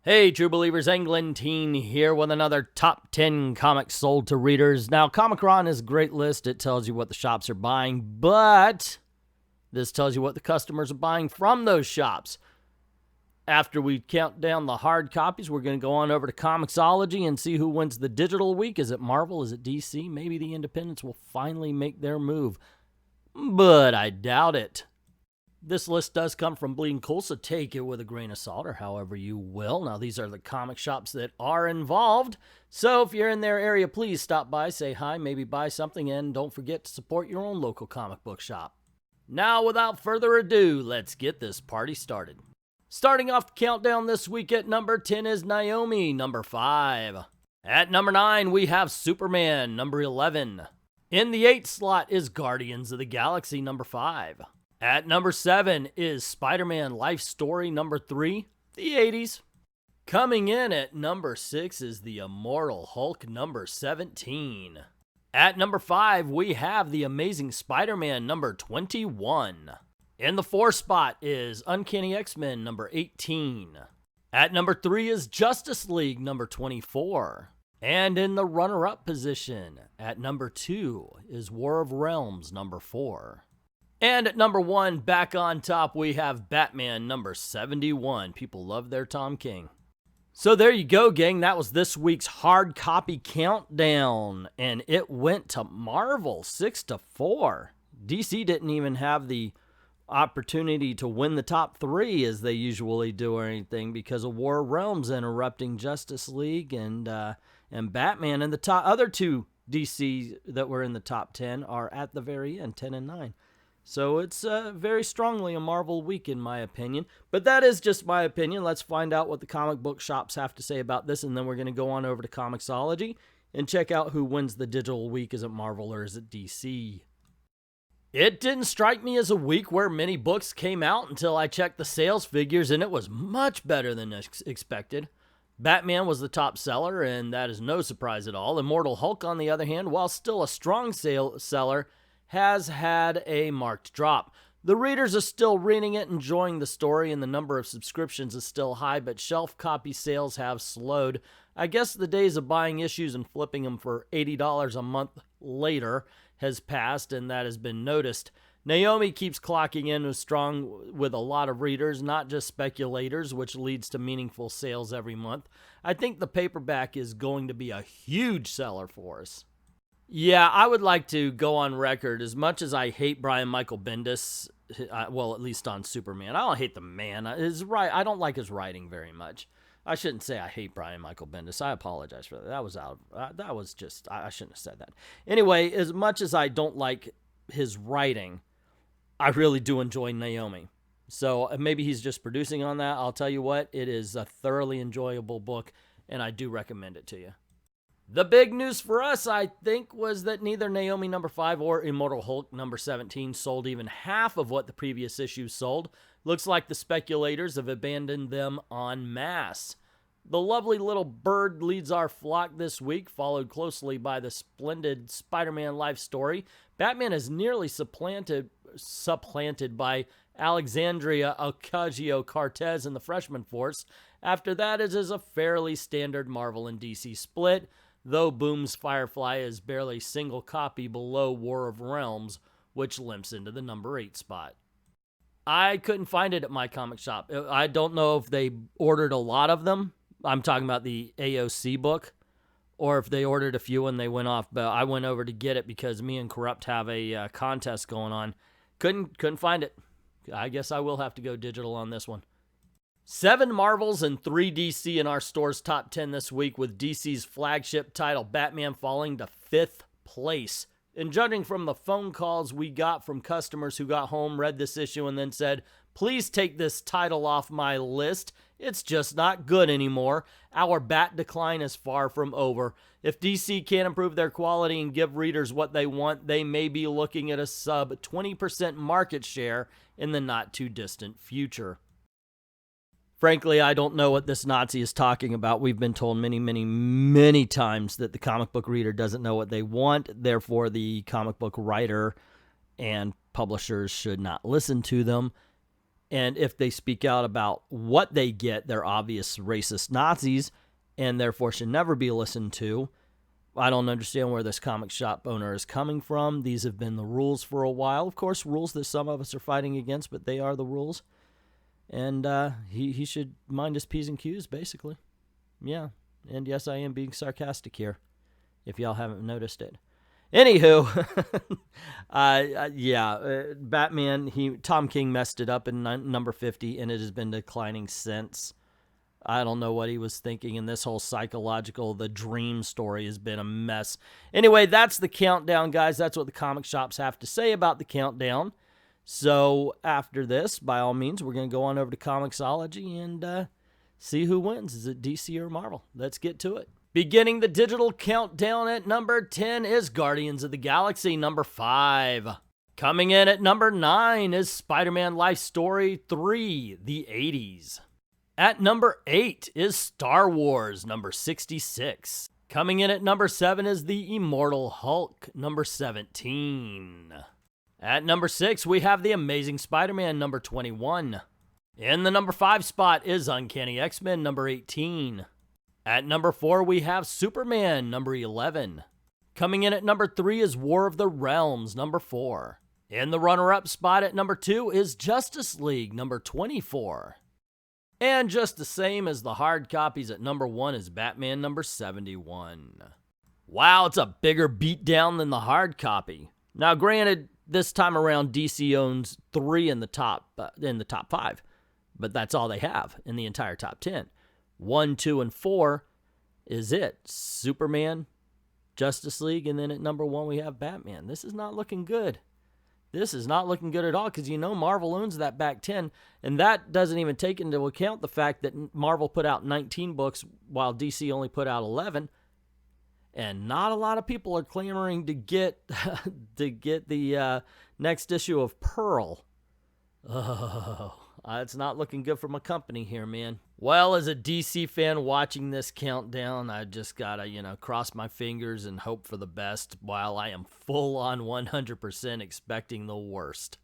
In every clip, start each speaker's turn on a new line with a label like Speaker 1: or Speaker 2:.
Speaker 1: Hey, true believers, Englentine here with another top 10 comics sold to readers. Now, Comicron is a great list. It tells you what the shops are buying, but this tells you what the customers are buying from those shops. After we count down the hard copies, we're going to go on over to ComiXology and see who wins the digital week. Is it Marvel? Is it DC? Maybe the independents will finally make their move, but I doubt it. This list does come from Bleeding Cool, so take it with a grain of salt or however you will. Now, these are the comic shops that are involved, so if you're in their area, please stop by, say hi, maybe buy something, and don't forget to support your own local comic book shop. Now, without further ado, let's get this party started. Starting off the countdown this week at number 10 is Naomi, number 5. At number 9, we have Superman, number 11. In the 8th slot is Guardians of the Galaxy, number 5. At number 7 is Spider-Man Life Story number 3, the 80s. Coming in at number 6 is The Immortal Hulk number 17. At number 5, we have The Amazing Spider-Man number 21. In the 4th spot is Uncanny X-Men number 18. At number 3 is Justice League number 24. And in the runner-up position, at number 2 is War of Realms number 4. And at number 1, back on top, we have Batman number 71. People love their Tom King. So there you go, gang. That was this week's hard copy countdown. And it went to Marvel 6-4. DC didn't even have the opportunity to win the top 3 as they usually do or anything because of War of Realms interrupting Justice League and Batman. And the other 2 DC that were in the top 10 are at the very end, 10 and 9. So it's very strongly a Marvel week, in my opinion. But that is just my opinion. Let's find out what the comic book shops have to say about this, and then we're going to go on over to ComiXology and check out who wins the digital week. Is it Marvel or is it DC? It didn't strike me as a week where many books came out until I checked the sales figures, and it was much better than expected. Batman was the top seller, and that is no surprise at all. Immortal Hulk, on the other hand, while still a strong seller, has had a marked drop. The readers are still reading it, enjoying the story, and the number of subscriptions is still high, but shelf copy sales have slowed. I guess the days of buying issues and flipping them for $80 a month later has passed, and that has been noticed. Naomi keeps clocking in strong with a lot of readers, not just speculators, which leads to meaningful sales every month. I think the paperback is going to be a huge seller for us. Yeah, I would like to go on record. As much as I hate Brian Michael Bendis, well, at least on Superman, I don't hate the man. I don't like his writing very much. I shouldn't say I hate Brian Michael Bendis. I apologize for that. That was just, I shouldn't have said that. Anyway, as much as I don't like his writing, I really do enjoy Naomi. So maybe he's just producing on that. I'll tell you what, it is a thoroughly enjoyable book, and I do recommend it to you. The big news for us, I think, was that neither Naomi number 5 or Immortal Hulk number 17 sold even half of what the previous issues sold. Looks like the speculators have abandoned them en masse. The lovely little bird leads our flock this week, followed closely by the splendid Spider-Man Life Story. Batman is nearly supplanted by Alexandria Ocasio-Cortez and the Freshman Force. After that, it is a fairly standard Marvel and DC split, though Boom's Firefly is barely single copy below War of Realms, which limps into the number 8 spot. I couldn't find it at my comic shop. I don't know if they ordered a lot of them. I'm talking about the AOC book, or if they ordered a few and they went off, but I went over to get it because me and Corrupt have a contest going on. Couldn't find it. I guess I will have to go digital on this one. 7 Marvels and 3 DC in our store's top 10 this week, with DC's flagship title Batman falling to 5th place. And judging from the phone calls we got from customers who got home, read this issue, and then said, "Please take this title off my list. It's just not good anymore. Our Bat decline is far from over. If DC can't improve their quality and give readers what they want, they may be looking at a sub 20% market share in the not-too-distant future." Frankly, I don't know what this Nazi is talking about. We've been told many, many, many times that the comic book reader doesn't know what they want. Therefore, the comic book writer and publishers should not listen to them. And if they speak out about what they get, they're obvious racist Nazis and therefore should never be listened to. I don't understand where this comic shop owner is coming from. These have been the rules for a while. Of course, rules that some of us are fighting against, but they are the rules. And he should mind his P's and Q's, basically. Yeah, and yes, I am being sarcastic here, if y'all haven't noticed it. Anywho, Batman, Tom King messed it up in number 50, and it has been declining since. I don't know what he was thinking, and this whole psychological, the dream story has been a mess. Anyway, that's the countdown, guys. That's what the comic shops have to say about the countdown. So after this, by all means, we're going to go on over to ComiXology and see who wins. Is it DC or Marvel? Let's get to it. Beginning the digital countdown at number 10 is Guardians of the Galaxy, number 5. Coming in at number 9 is Spider-Man Life Story 3, The 80s. At number 8 is Star Wars, number 66. Coming in at number 7 is The Immortal Hulk, number 17. At number 6, we have The Amazing Spider-Man, number 21. In the number 5 spot is Uncanny X-Men, number 18. At number 4, we have Superman, number 11. Coming in at number 3 is War of the Realms, number 4. In the runner-up spot at number 2 is Justice League, number 24. And just the same as the hard copies at number 1 is Batman number 71. Wow, it's a bigger beatdown than the hard copy. Now, granted, this time around DC owns 3 in the top 5, but that's all they have in the entire top 10. 1, 2, and 4 is it. Superman, Justice League, and then at number 1 we have Batman. This is not looking good. This is not looking good at all because Marvel owns that back 10, and that doesn't even take into account the fact that Marvel put out 19 books while DC only put out 11, and not a lot of people are clamoring to get the next issue of Pearl. Oh, it's not looking good for my company here, man. Well, as a DC fan watching this countdown, I just gotta, cross my fingers and hope for the best while I am full on 100% expecting the worst.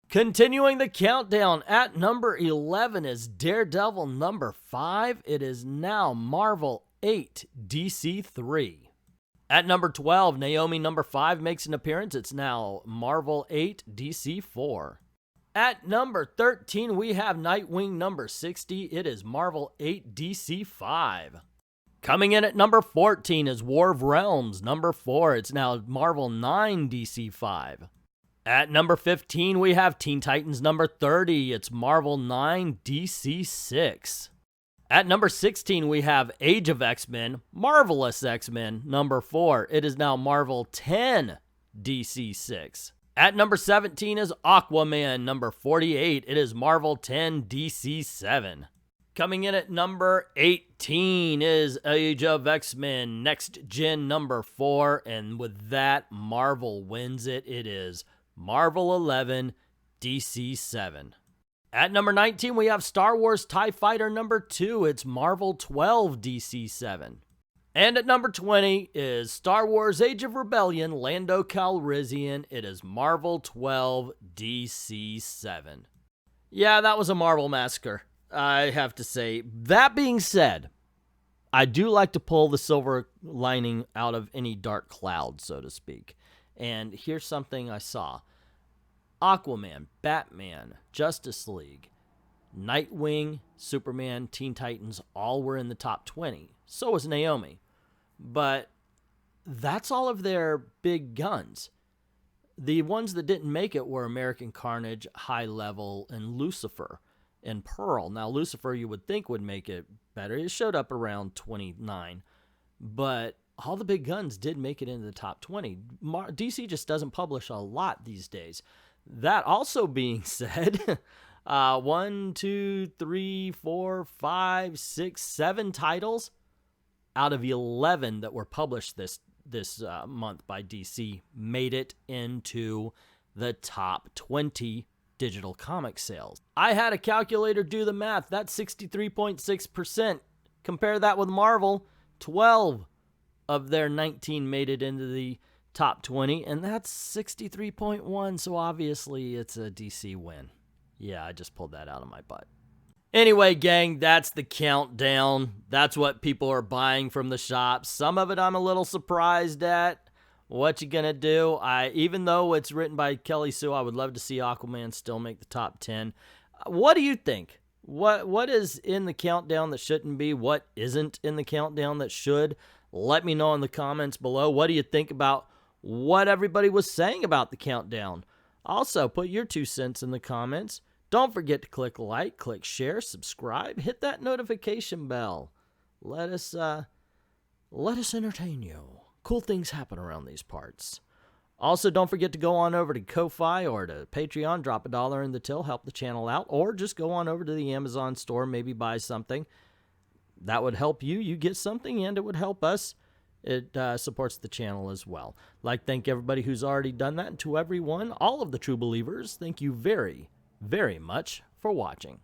Speaker 1: Continuing the countdown, at number 11 is Daredevil number 5. It is now Marvel 8, DC 3. At number 12, Naomi number 5 makes an appearance. It's now Marvel 8, DC 4. At number 13, we have Nightwing number 60. It is Marvel 8, DC 5. Coming in at number 14 is War of Realms number 4. It's now Marvel 9, DC 5. At number 15, we have Teen Titans number 30. It's Marvel 9, DC 6. At number 16, we have Age of X-Men, Marvelous X-Men number 4. It is now Marvel 10, DC 6. At number 17 is Aquaman, number 48. It is Marvel 10, DC 7. Coming in at number 18 is Age of X-Men, Next Gen number 4. And with that, Marvel wins it. It is Marvel 11, DC 7. At number 19, we have Star Wars TIE Fighter number 2. It's Marvel 12, DC 7. And at number 20 is Star Wars Age of Rebellion, Lando Calrissian. It is Marvel 12, DC 7. Yeah, that was a Marvel massacre, I have to say. That being said, I do like to pull the silver lining out of any dark cloud, so to speak. And here's something I saw. Aquaman, Batman, Justice League, Nightwing, Superman, Teen Titans, all were in the top 20. So was Naomi. But that's all of their big guns. The ones that didn't make it were American Carnage, High Level, and Lucifer, and Pearl. Now, Lucifer you would think would make it better. It showed up around 29. But all the big guns did make it into the top 20. DC just doesn't publish a lot these days. That also being said, 1, 2, 3, 4, 5, 6, 7 titles out of 11 that were published this month by DC made it into the top 20 digital comic sales. I had a calculator do the math. That's 63.6%. Compare that with Marvel. 12 of their 19 made it into the top 20, and that's 63.1, so obviously it's a DC win. Yeah, I just pulled that out of my butt. Anyway, gang, that's the countdown. That's what people are buying from the shops. Some of it I'm a little surprised at. What you gonna do? Even though it's written by Kelly Sue, I would love to see Aquaman still make the top 10. What do you think? What is in the countdown that shouldn't be? What isn't in the countdown that should? Let me know in the comments below. What do you think about what everybody was saying about the countdown? Also, put your 2 cents in the comments. Don't forget to click like, click share, subscribe, hit that notification bell. Let us entertain you. Cool things happen around these parts. Also, don't forget to go on over to Ko-Fi or to Patreon, drop $1 in the till, help the channel out, or just go on over to the Amazon store, maybe buy something. That would help you. You get something, and it would help us. It supports the channel as well. Thank everybody who's already done that, and to everyone, all of the true believers, thank you very, very much for watching.